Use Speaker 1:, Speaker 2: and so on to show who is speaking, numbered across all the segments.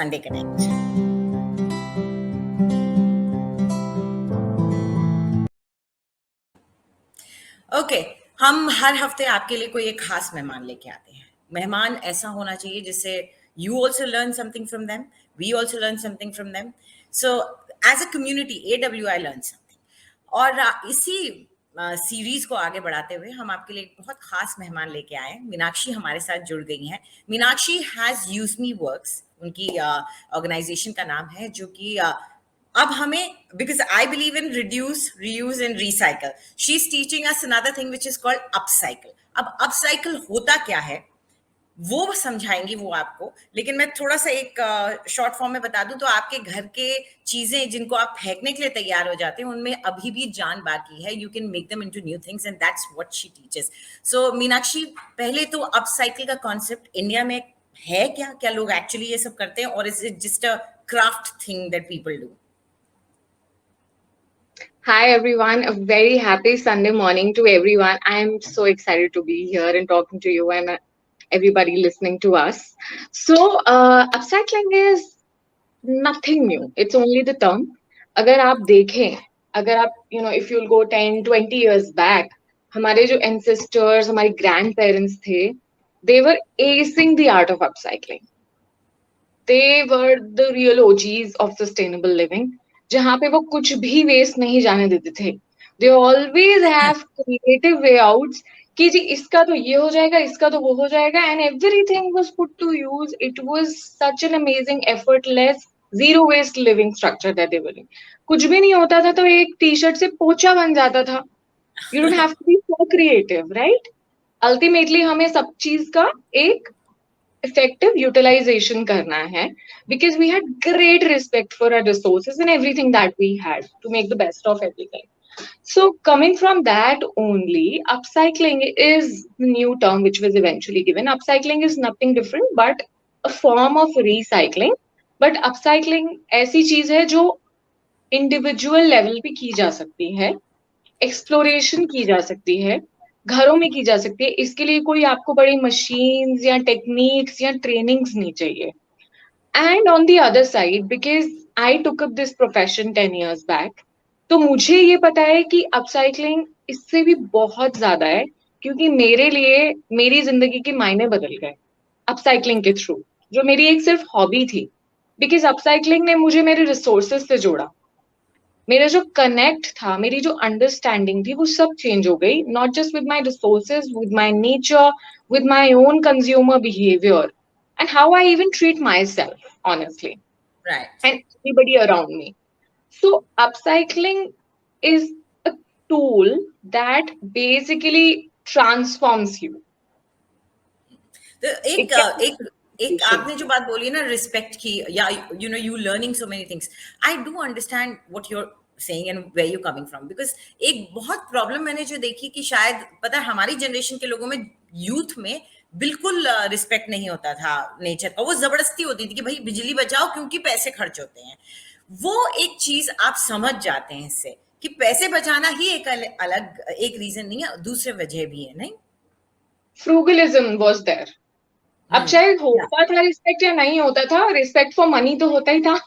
Speaker 1: Sunday Connect. Okay हम हर हफ्ते आपके लिए कोई एक खास मेहमान लेके आते हैं। मेहमान ऐसा होना चाहिए जिससे you also learn something from them, we also learn something from them. So as a community AWI learn something. और इसी सीरीज को आगे बढ़ाते हुए हम आपके लिए एक बहुत खास मेहमान लेके आए हैं। मीनाक्षी हमारे साथ जुड़ गई हैं। Meenakshi has use me works, उनकी ऑर्गेनाइजेशन का नाम है, जो कि अब हमें, because I believe in reduce, reuse and recycle, she's teaching us another thing which is called upcycle. अब upcycle होता क्या है वो समझाएंगी वो आपको, लेकिन मैं थोड़ा सा एक शॉर्ट फॉर्म में बता दूं तो आपके घर के चीजें जिनको आप फेंकने के लिए तैयार हो जाते हैं उनमें अभी भी जान बाकी है। You can make them into new things and that's what she teaches. So Meenakshi, पहले तो अपसाइकिल का कॉन्सेप्ट इंडिया में है क्या? क्या लोग एक्चुअली ये सब करते हैं, और is it just a craft thing that people do?
Speaker 2: Hi everyone, a very happy Sunday morning to everyone. I'm so excited to be here and talking to you and everybody listening to us. Upcycling is nothing new. It's only the term. अगर आप देखें, अगर आप if you'll go 10, 20 years back, हमारे जो ancestors, हमारे grandparents थे, they were acing the art of upcycling. They were the real OGs of sustainable living. जहाँ पे वो कुछ भी वेस्ट नहीं जाने देते थे. They always have creative way outs कि जी इसका तो ये हो जाएगा, इसका तो वो हो जाएगा, and everything was put to use. It was such an amazing, effortless, zero waste living structure that they were in. कुछ भी नहीं होता था तो एक टी-शर्ट से पोछा बन जाता था. You don't have to be so creative, right? Ultimately हमें सब चीज का एक effective utilization karna hai, because we had great respect for our resources and everything that we had to make the best of everything. So coming from that only, upcycling is the new term which was eventually given. Upcycling is nothing different but a form of recycling. But upcycling ऐसी चीज है जो individual level पे की जा सकती है, exploration की जा सकती है, घरों में की जा सकती है. इसके लिए कोई आपको बड़ी मशीन्स या टेक्निक्स या ट्रेनिंग्स नहीं चाहिए. And on the other side, because I took up this profession 10 years back, तो मुझे ये पता है कि अपसाइक्लिंग इससे भी बहुत ज्यादा है, क्योंकि मेरे लिए मेरी जिंदगी के मायने बदल गए अपसाइक्लिंग के थ्रू, जो मेरी एक सिर्फ हॉबी थी. बिकॉज अपसाइक्लिंग ने मुझे मेरे रिसोर्सेज से जोड़ा. मेरा जो कनेक्ट था, मेरी जो अंडरस्टैंडिंग थी, वो सब चेंज हो गई. Not just with my resources, with my nature, with my own consumer behaviour, and how I even treat my self honestly,
Speaker 1: Right.
Speaker 2: And everybody around me. So upcycling is a tool that basically transforms you.
Speaker 1: तो एक एक एक आपने जो बात बोली ना respect की, या you learning so many things, I do understand what you are saying and where you coming from, because एक बहुत प्रॉब्लम मैंने जो देखी कि शायद पता है हमारी जनरेशन के लोगों में, यूथ में बिल्कुल रिस्पेक्ट नहीं होता था नेचर का। वो जबरदस्ती होती थी कि भाई बिजली बचाओ क्योंकि पैसे खर्च होते हैं। वो एक चीज आप समझ जाते हैं इससे कि पैसे बचाना ही एक अलग एक रीजन नहीं है, दूसरे वजह भी है, नहीं?
Speaker 2: फ्रूगलिज्म वाज देयर. अब चाहे होता था रिस्पेक्ट या नहीं होता था, रिस्पेक्ट फॉर मनी तो होता ही था.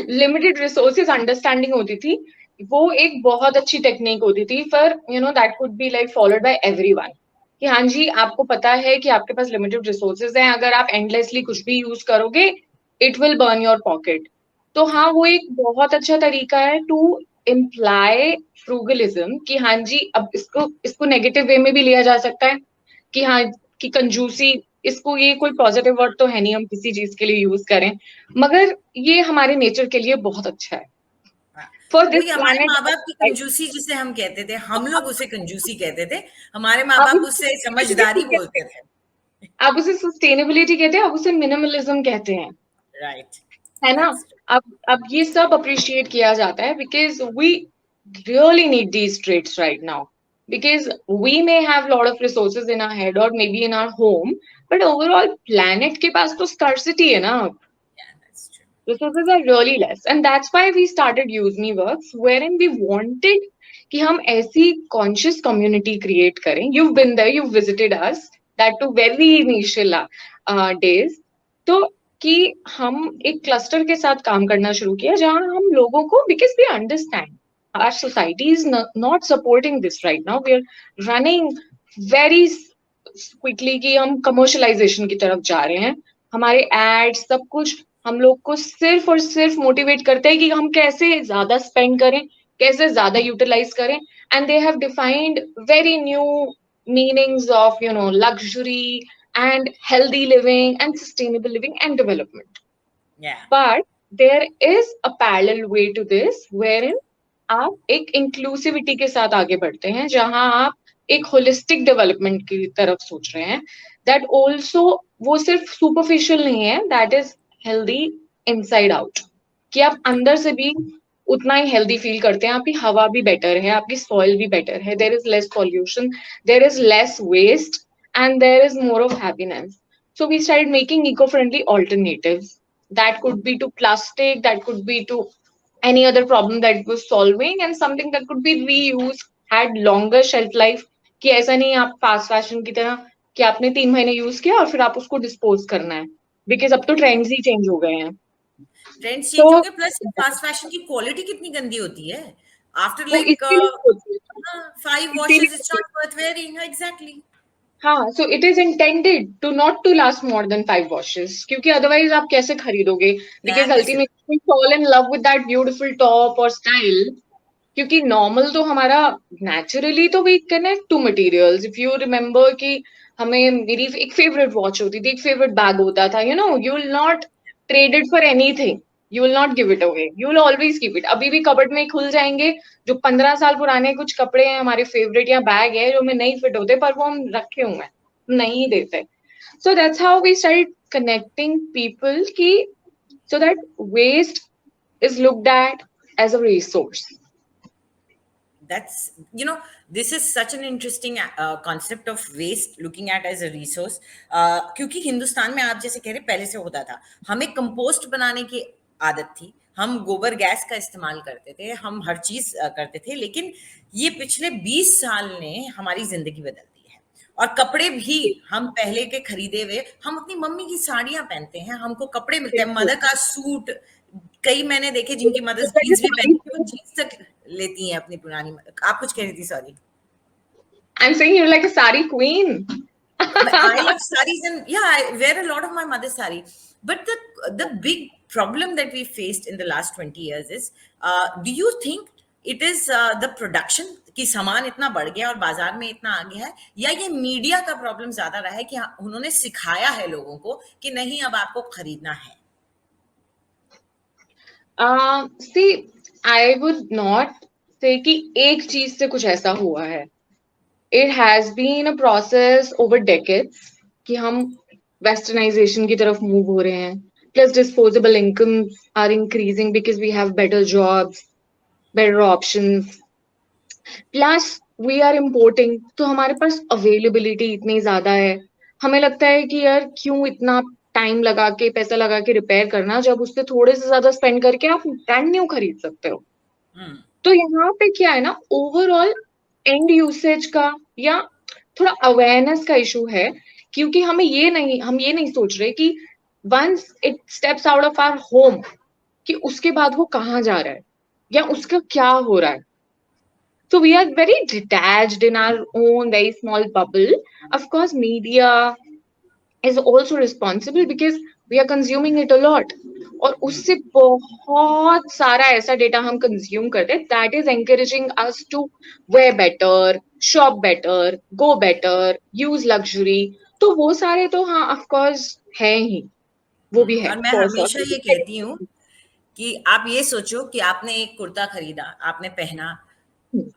Speaker 2: लिमिटेड रिसोर्सेज अंडरस्टैंडिंग होती थी. वो एक बहुत अच्छी टेक्निक होती थी, पर that could be like followed by everyone, कि हाँ जी आपको पता है कि आपके पास लिमिटेड रिसोर्सेज हैं, अगर आप एंडलेसली कुछ भी यूज करोगे it will burn your pocket. तो हाँ, वो एक बहुत अच्छा तरीका है टू इम्प्लाई फ्रूगलिज्म, कि हाँ जी अब इसको नेगेटिव वे में भी लिया जा सकता है, कि हाँ कि कंजूसी, इसको ये कोई पॉजिटिव वर्ड तो है नहीं हम किसी चीज के लिए यूज करें, मगर ये हमारे नेचर के लिए बहुत अच्छा है. फॉर दिस
Speaker 1: वही हमारे
Speaker 2: प्लैनेट.
Speaker 1: माँ बाप की कंजूसी जिसे हम कहते थे, हम लोग उसे कंजूसी कहते थे, हमारे माँ बाप उसे समझदारी बोलते थे.
Speaker 2: आप उसे सस्टेनेबिलिटी कहते हैं, आप उसे मिनिमलिज्म कहते हैं,
Speaker 1: राइट.
Speaker 2: है ना. अब ये सब अप्रिशिएट किया जाता है, because we really need these traits right now, because we may have a lot of resources in our head or maybe in our home, but overall planet के पास तो scarcity है ना. Resources are really less, and that's why we started Use Me Works, wherein we wanted कि हम ऐसी conscious community create करें. You've been there, you've visited us, that to very initial days. तो कि हम एक क्लस्टर के साथ काम करना शुरू किया जहां हम लोगों को, because we understand our society is not supporting this right now, we are running very quickly कि हम कमर्शलाइजेशन की तरफ जा रहे हैं. हमारे एड्स सब कुछ हम लोग को सिर्फ और सिर्फ मोटिवेट करते हैं कि हम कैसे ज्यादा स्पेंड करें, कैसे ज्यादा यूटिलाइज करें. And they have defined very new meanings of luxury and healthy living and sustainable living and development.
Speaker 1: Yeah.
Speaker 2: But there is a parallel way to this wherein आप एक इंक्लूसिविटी के साथ आगे बढ़ते हैं जहां आप एक होलिस्टिक डेवलपमेंट की तरफ सोच रहे हैं. दैट ऑल्सो वो सिर्फ सुपरफिशियल नहीं है, that is healthy inside out. कि आप अंदर से भी उतना ही हेल्दी फील करते हैं, आपकी हवा भी बेटर है, आपकी सॉइल भी बेटर है, there is less pollution, there is less waste and there is more of happiness. So we started making eco-friendly alternatives. That could be to plastic, that could be to any other problem that it was solving, and something that could be reused, had longer shelf life. कि ऐसा नहीं आप fast fashion की तरह कि आपने 3 महीने use किया और फिर आप उसको डिस्पोज करना है, बिकॉज अब तो ट्रेंड्स ही चेंज हो गए हैं.
Speaker 1: ट्रेंड्स
Speaker 2: तो
Speaker 1: चेंज हो गए, प्लस फास्ट फैशन की क्वालिटी कितनी गंदी होती है आफ्टर
Speaker 2: वो
Speaker 1: लाइक
Speaker 2: इसीलिए होती है,
Speaker 1: 5 washes
Speaker 2: इसीलिए
Speaker 1: it's not worth wearing. Exactly.
Speaker 2: हाँ. So it is intended to not to last more than 5 washes, क्योंकि अदरवाइज आप कैसे खरीदोगे, बिकॉज
Speaker 1: Damn कैसे.
Speaker 2: Ultimately fall in love with that beautiful top और स्टाइल. क्योंकि नॉर्मल तो हमारा नेचुरली तो we connect to materials. If you remember कि हमें मेरी एक फेवरेट वॉच होती थी, एक फेवरेट बैग होता था, you will not trade it for anything, you will not give it away, you will always keep it. अभी भी कबर्ड में खुल जाएंगे जो 15 साल पुराने कुछ कपड़े हैं हमारे फेवरेट या बैग है जो हमें नहीं फिट होते, पर वो हम रखे हुए हैं, नहीं देते. So that's how we start connecting people की so that waste is looked at as a resource.
Speaker 1: That's, this is such an interesting concept of waste looking at as a resource. क्योंकि हिंदुस्तान में आप जैसे कह रहे पहले से होता था, हमें कंपोस्ट बनाने की आदत थी, हम गोबर गैस का इस्तेमाल करते थे, हम हर चीज करते थे, लेकिन ये पिछले 20 साल ने हमारी जिंदगी बदल दी है. और कपड़े भी हम पहले के खरीदे हुए, हम अपनी मम्मी की साड़ियां पहनते हैं, हमको कपड़े मिलते हैं, मदर का सूट, कई मैंने देखे जिनकी मदर्स जीन्स भी पहनती है, वो जीन्स तक लेती हैं अपनी पुरानी. आप कुछ कह रही थी, sorry.
Speaker 2: I'm saying you're like a sari queen.
Speaker 1: I love saris, and yeah, I wear a lot of my mother's sari. But the big problem that we faced in the last 20 years is, do you think it is the production कि सामान इतना बढ़ गया और बाजार में इतना आ गया है, या ये मीडिया का प्रॉब्लम ज्यादा रहा है कि उन्होंने सिखाया है लोगों को कि नहीं अब आपको खरीदना है?
Speaker 2: See, I would not say कि एक चीज से कुछ ऐसा हुआ है. It has been a process over decades कि हम westernization की तरफ move हो रहे हैं. Plus disposable incomes are increasing because we have better jobs, better options. Plus we are importing, तो हमारे पास availability इतनी ज्यादा है. हमें लगता है कि यार क्यों इतना टाइम लगा के पैसा लगा के रिपेयर करना, जब उससे थोड़े से ज्यादा स्पेंड करके आप ब्रांड न्यू खरीद सकते हो. तो यहाँ पे क्या है ना, ओवरऑल एंड यूसेज का या थोड़ा अवेयरनेस का इशू है. क्योंकि हम ये नहीं सोच रहे कि once it steps out of our home कि उसके बाद वो कहाँ जा रहा है या उसका क्या हो रहा है. So we are very detached in our own very small bubble. Of course, media is also responsible because we are consuming it a lot. और उससे बहुत सारा ऐसा डेटा हम कंज्यूम करते हैं that is encouraging us to wear better, shop better, go better, use luxury. तो वो सारे तो हाँ of course है ही, वो भी है.
Speaker 1: और मैं हमेशा ये कहती हूँ कि आप ये सोचो कि आपने एक कुर्ता खरीदा, आपने पहना,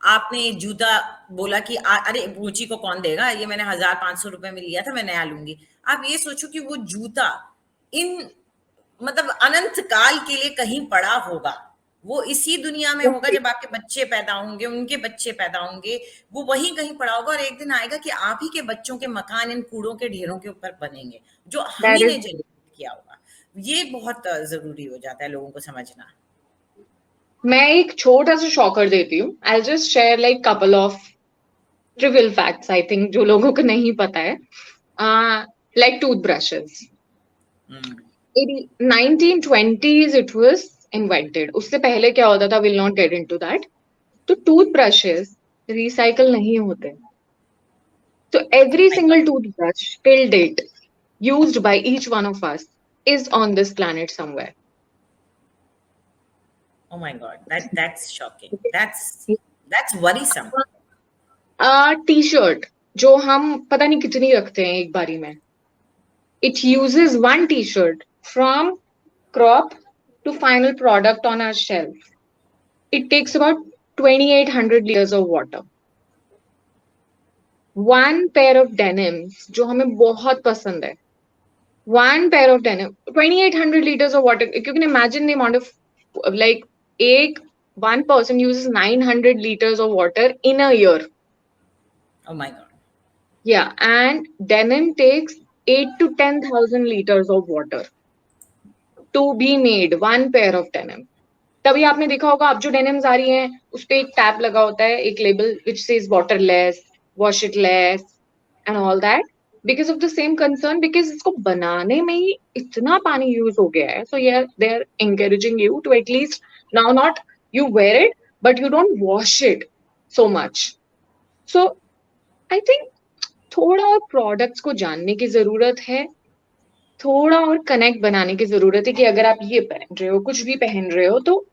Speaker 1: आपने जूता बोला कि अरे गुची को कौन देगा, ये मैंने 1,500 रुपए में लिया था, मैं नया लूंगी. आप ये सोचो कि वो जूता इन मतलब अनंत काल के लिए कहीं पड़ा होगा, वो इसी दुनिया में होगा, जब आपके बच्चे पैदा होंगे, उनके बच्चे पैदा होंगे, वो वहीं कहीं पड़ा होगा, और एक दिन आएगा कि आप ही के बच्चों के मकान इन कूड़ों के ढेरों के ऊपर बनेंगे जो हम ही ने जनरेट किया होगा. ये बहुत जरूरी हो जाता है लोगों को समझना.
Speaker 2: मैं एक छोटा सा शॉकर देती हूँ. I just share like couple of trivial facts I think जो लोगों को नहीं पता है. Like toothbrushes. 1920s it was invented. उससे पहले क्या होता था, will not get into that. तो टूथब्रशेस रिसाइकल नहीं होते. So every
Speaker 1: My God.
Speaker 2: single toothbrush till date used by each one of us is on this planet somewhere.
Speaker 1: Oh my God. That's shocking. That's worrisome.
Speaker 2: T-shirt जो हम पता नहीं कितनी रखते हैं एक बारी में. It uses one T-shirt from crop to final product on our shelf. It takes about 2,800 liters of water. One pair of denims जो हमें बहुत पसंद है. One pair of denim, 2,800 liters of water. You can imagine the amount of, like, one person uses 900 liters of water in a year.
Speaker 1: Oh my God.
Speaker 2: Yeah, and denim takes 8 to 10,000 liters of water to be made. One pair of denim. तभी आपने देखा होगा, अब जो denims आ रही हैं उस पे एक टैब लगा होता है, एक label which says waterless, wash it less and all that, because of the same concern, because इसको बनाने में ही इतना पानी यूज हो गया है. So they are encouraging you to at least now not you wear it but you don't wash it so much. So I think थोड़ा और प्रोडक्ट्स को जानने की जरूरत है, थोड़ा और कनेक्ट बनाने की जरूरत है कि अगर आप ये पहन रहे हो, कुछ भी पहन रहे हो, तो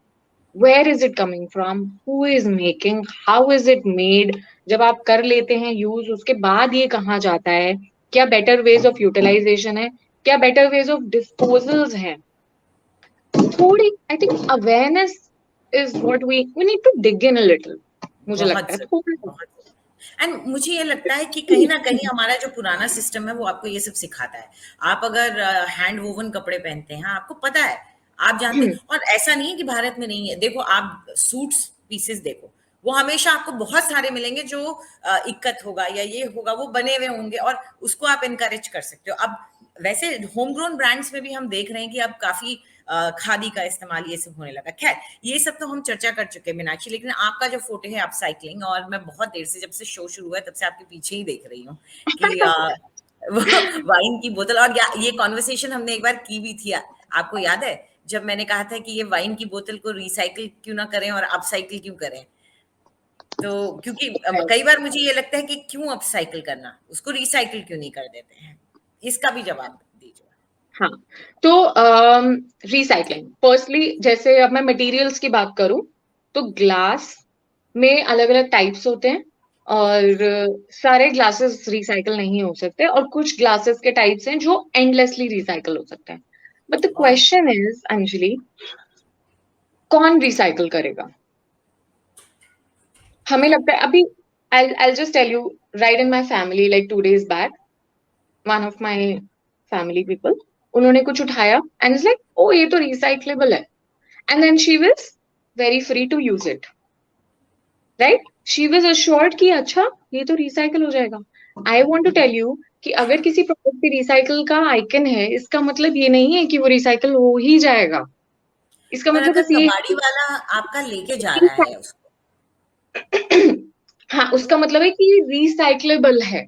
Speaker 2: where is it coming from, who is making, how is it made. जब आप कर लेते हैं यूज, उसके बाद ये कहाँ जाता है, क्या बेटर वेज ऑफ यूटिलाइजेशन है, क्या बेटर वेज ऑफ डिस्पोजल्स हैं. थोड़ी I think awareness is what we need to dig in a little. मुझे लगता है थोड़ा.
Speaker 1: एंड मुझे ये लगता है कि कहीं ना कहीं हमारा जो पुराना सिस्टम है वो आपको ये सब सिखाता है. आप अगर हैंड वोवन कपड़े पहनते हैं, आपको पता है, आप जानते हैं. और ऐसा नहीं है कि भारत में नहीं है. देखो, आप सूट्स पीसेस देखो, वो हमेशा आपको बहुत सारे मिलेंगे जो इक्कत होगा या ये होगा, वो बने हुए होंगे और उसको आप इनकरेज कर सकते हो. अब वैसे होम ग्रोन ब्रांड्स में भी हम देख रहे हैं कि अब काफी खादी का इस्तेमाल ये सब होने लगा. खैर, ये सब तो हम चर्चा कर चुके हैं मीनाक्षी, लेकिन आपका जो फोटो है अपसाइक्लिंग, और मैं बहुत देर से, जब से शो शुरू हुआ है तब से आपके पीछे ही देख रही हूँ कि वाइन की बोतल. और ये कॉन्वर्सेशन हमने एक बार की भी थी, आपको याद है, जब मैंने कहा था कि ये वाइन की बोतल को रिसाइकिल क्यों ना करें और अपसाइकिल क्यों करें. तो क्योंकि कई बार मुझे ये लगता है कि क्यों अपसाइकिल करना, उसको रिसाइकिल क्यों नहीं कर देते हैं. इसका भी जवाब दीजिए.
Speaker 2: हाँ, तो रिसाइकलिंग फर्स्टली, जैसे अब मैं मटेरियल्स की बात करूं तो ग्लास में अलग अलग टाइप्स होते हैं, और सारे ग्लासेस रिसाइकल नहीं हो सकते, और कुछ ग्लासेस के टाइप्स हैं जो एंडलेसली रिसाइकल हो सकते हैं. But the question is, Anjali, कौन रिसाइकल करेगा? हमें लगता है अभी, I'll just tell you, right in my family, like 2 days back, one of my family people, उन्होंने कुछ उठाया and it's like, oh, ये तो recyclable है, and then she was very free to use it, right? She was assured कि अच्छा ये तो recycle हो जाएगा. I want to tell you कि अगर किसी प्रोडक्ट पे रिसाइकल का आइकन है, इसका मतलब ये नहीं है कि वो रिसाइकल हो ही जाएगा. इसका मतलब बस ये,
Speaker 1: कबाड़ी वाला आपका लेके जा रहा है उसको,
Speaker 2: हाँ, उसका मतलब है कि रिसाइक्लेबल है.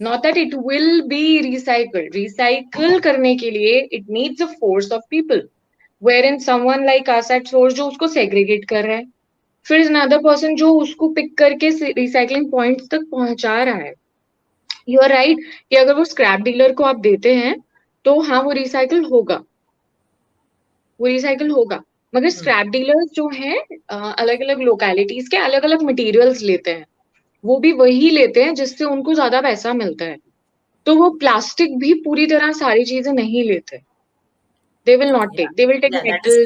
Speaker 2: Not that it will be recycled. Recycle करने के लिए it needs a force of people, wherein someone like us at source जो उसको segregate कर रहा है, फिर another person जो उसको pick करके recycling points तक पहुंचा रहा है. You are right कि अगर वो scrap dealer को आप देते हैं तो हाँ, वो recycle होगा, मगर स्क्रैप डीलर्स जो हैं अलग अलग लोकेलिटीज के अलग अलग मटेरियल्स लेते हैं, वो भी वही लेते हैं जिससे उनको ज्यादा पैसा मिलता है. तो वो प्लास्टिक भी पूरी तरह सारी चीजें नहीं लेते. They will not take, they will take metal,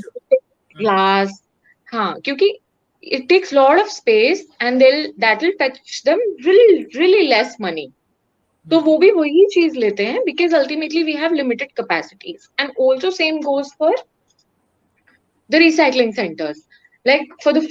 Speaker 2: glass. हाँ, क्योंकि it takes lot of space and that will fetch them really less money. तो वो भी वही चीज लेते हैं because ultimately we have limited capacities. And also same goes for the recycling centers. Like for the